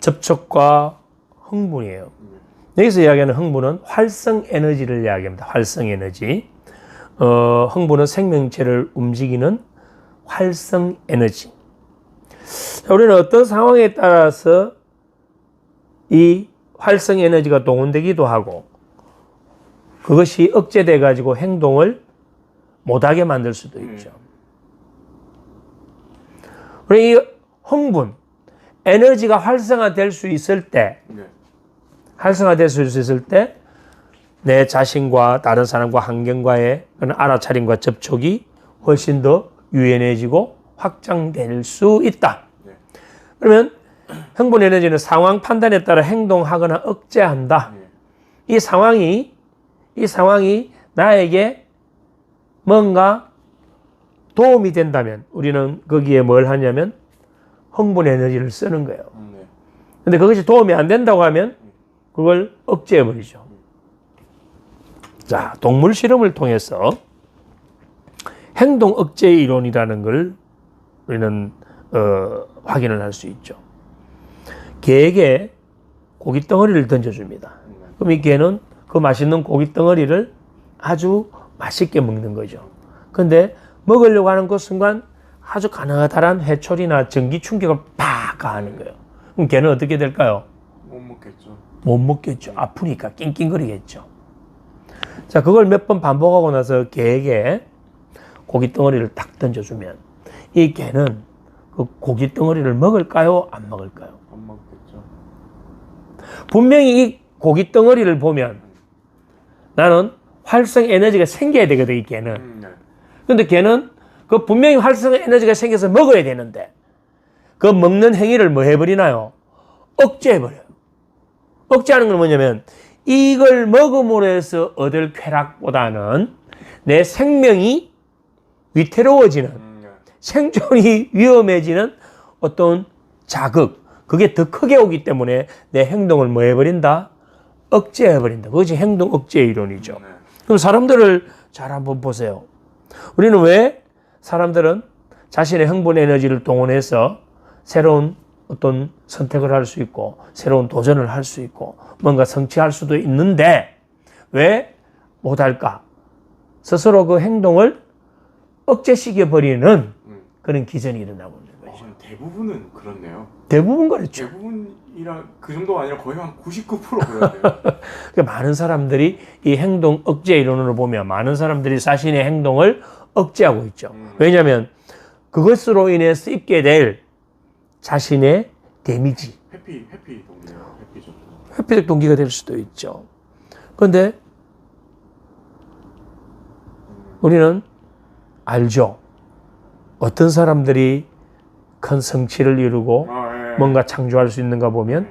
접촉과 흥분이에요. 여기서 이야기하는 흥분은 활성 에너지를 이야기합니다. 활성 에너지. 흥분은 생명체를 움직이는 활성 에너지. 자, 우리는 어떤 상황에 따라서 이 활성 에너지가 동원되기도 하고 그것이 억제돼 가지고 행동을 못하게 만들 수도 있죠. 그리고 이 흥분, 에너지가 활성화될 수 있을 때, 내 자신과 다른 사람과 환경과의 그런 알아차림과 접촉이 훨씬 더 유연해지고 확장될 수 있다. 그러면 흥분 에너지는 상황 판단에 따라 행동하거나 억제한다. 이 상황이 나에게 뭔가 도움이 된다면 우리는 거기에 뭘 하냐면 흥분 에너지를 쓰는 거예요. 근데 그것이 도움이 안 된다고 하면 그걸 억제해버리죠. 자, 동물 실험을 통해서 행동 억제 이론이라는 걸 우리는 확인을 할 수 있죠. 개에게 고기 덩어리를 던져줍니다. 그럼 이 개는 그 맛있는 고기 덩어리를 아주 맛있게 먹는 거죠. 근데 먹으려고 하는 그 순간 아주 가느다란 회초리나 전기 충격을 팍 가하는 거예요. 그럼 개는 어떻게 될까요? 못 먹겠죠. 아프니까 낑낑거리겠죠. 자, 그걸 몇 번 반복하고 나서 개에게 고기 덩어리를 딱 던져주면 이 개는 그 고기 덩어리를 먹을까요? 안 먹을까요? 안 먹겠죠. 분명히 이 고기 덩어리를 보면 나는 활성 에너지가 생겨야 되거든, 이 개는. 근데 개는 그 분명히 활성 에너지가 생겨서 먹어야 되는데 그 먹는 행위를 뭐 해버리나요? 억제해버려요. 억제하는 건 뭐냐면 이걸 먹음으로 해서 얻을 쾌락보다는 내 생명이 위태로워지는 생존이 위험해지는 어떤 자극, 그게 더 크게 오기 때문에 내 행동을 뭐 해버린다? 억제해버린다. 그것이 행동 억제 이론이죠. 그럼 사람들을 잘 한번 보세요. 우리는 왜 사람들은 자신의 흥분 에너지를 동원해서 새로운 어떤 선택을 할 수 있고 새로운 도전을 할 수 있고 뭔가 성취할 수도 있는데 왜 못할까? 스스로 그 행동을 억제시켜버리는 그런 기전이 일어나고 있는 거죠. 대부분은 그렇네요. 대부분 그렇죠. 대부분이라 그 정도가 아니라 거의 한 99% 그래야 돼요. 그러니까 많은 사람들이 이 행동 억제 이론으로 보면 많은 사람들이 자신의 행동을 억제하고 있죠. 왜냐하면 그것으로 인해서 입게 될 자신의 데미지. 회피 동기예요. 회피죠. 회피적 동기가 될 수도 있죠. 그런데 우리는 알죠. 어떤 사람들이 큰 성취를 이루고 뭔가 창조할 수 있는가 보면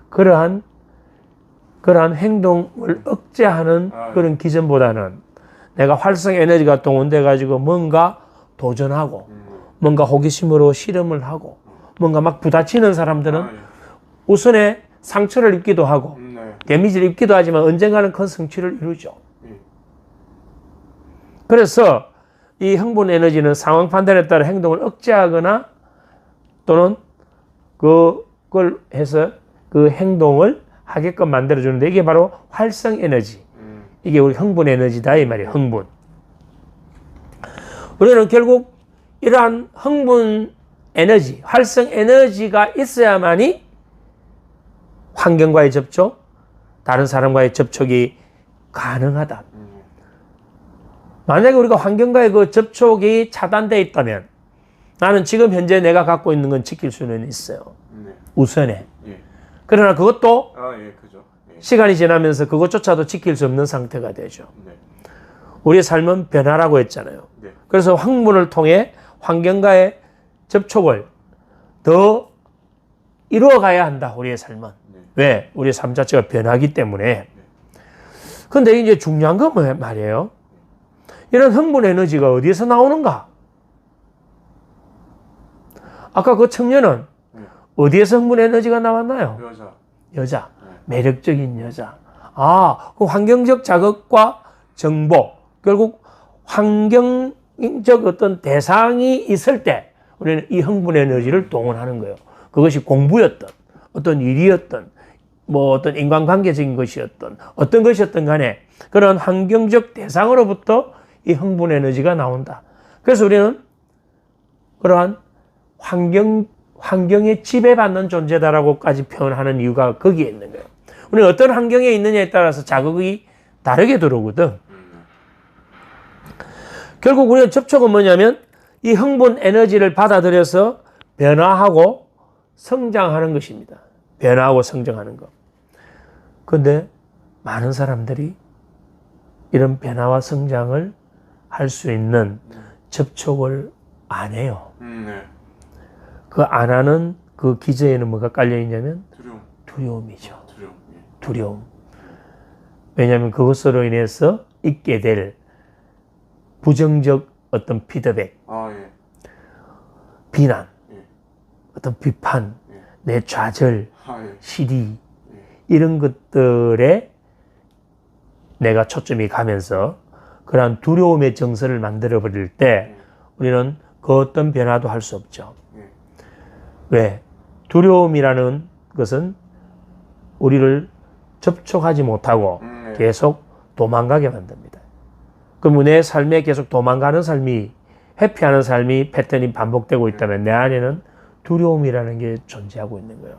그러한 행동을 억제하는 그런 기전보다는 내가 활성 에너지가 동원돼 가지고 뭔가 도전하고 뭔가 호기심으로 실험을 하고 뭔가 막 부딪히는 사람들은 우선에 상처를 입기도 하고 데미지를 입기도 하지만 언젠가는 큰 성취를 이루죠. 그래서 이 흥분 에너지는 상황 판단에 따라 행동을 억제하거나 또는 그걸 해서 그 행동을 하게끔 만들어주는데 이게 바로 활성 에너지. 이게 우리 흥분 에너지다 이 말이에요. 흥분. 우리는 결국 이러한 흥분 에너지, 활성 에너지가 있어야만이 환경과의 접촉, 다른 사람과의 접촉이 가능하다. 만약에 우리가 환경과의 그 접촉이 차단되어 있다면 나는 지금 현재 내가 갖고 있는 건 지킬 수는 있어요. 우선에. 그러나 그것도 그죠. 시간이 지나면서 그것조차도 지킬 수 없는 상태가 되죠. 우리의 삶은 변화라고 했잖아요. 그래서 흥분을 통해 환경과의 접촉을 더 이루어가야 한다. 우리의 삶은. 왜? 우리의 삶 자체가 변하기 때문에. 근데 이제 중요한 건 말이에요. 이런 흥분 에너지가 어디에서 나오는가? 아까 그 청년은 어디에서 흥분 에너지가 나왔나요? 여자. 매력적인 여자. 그 환경적 자극과 정보. 결국 환경적 어떤 대상이 있을 때 우리는 이 흥분 에너지를 동원하는 거예요. 그것이 공부였든 어떤 일이었던 뭐 어떤 인간관계적인 것이었던 어떤 것이었던 간에 그런 환경적 대상으로부터 이 흥분 에너지가 나온다. 그래서 우리는 그러한 환경에 지배받는 존재다라고까지 표현하는 이유가 거기에 있는 거예요. 우리는 어떤 환경에 있느냐에 따라서 자극이 다르게 들어오거든. 결국 우리가 접촉은 뭐냐면 이 흥분 에너지를 받아들여서 변화하고 성장하는 것입니다. 변화하고 성장하는 것. 그런데 많은 사람들이 이런 변화와 성장을 할 수 있는 접촉을 안 해요. 네. 그 안 하는 그 기저에는 뭐가 깔려 있냐면 두려움. 두려움이죠. 두려움. 예. 두려움. 왜냐하면 그것으로 인해서 있게 될 부정적 어떤 피드백, 아, 예. 비난, 예. 어떤 비판, 예. 내 좌절, 아, 예. 시리 예. 이런 것들에 내가 초점이 가면서 그러한 두려움의 정서를 만들어 버릴 때 우리는 그 어떤 변화도 할 수 없죠. 예. 왜? 두려움이라는 것은 우리를 접촉하지 못하고 예. 계속 도망가게 만듭니다. 그럼 내 삶에 계속 도망가는 삶이, 회피하는 삶이 패턴이 반복되고 있다면 내 안에는 두려움이라는 게 존재하고 있는 거예요.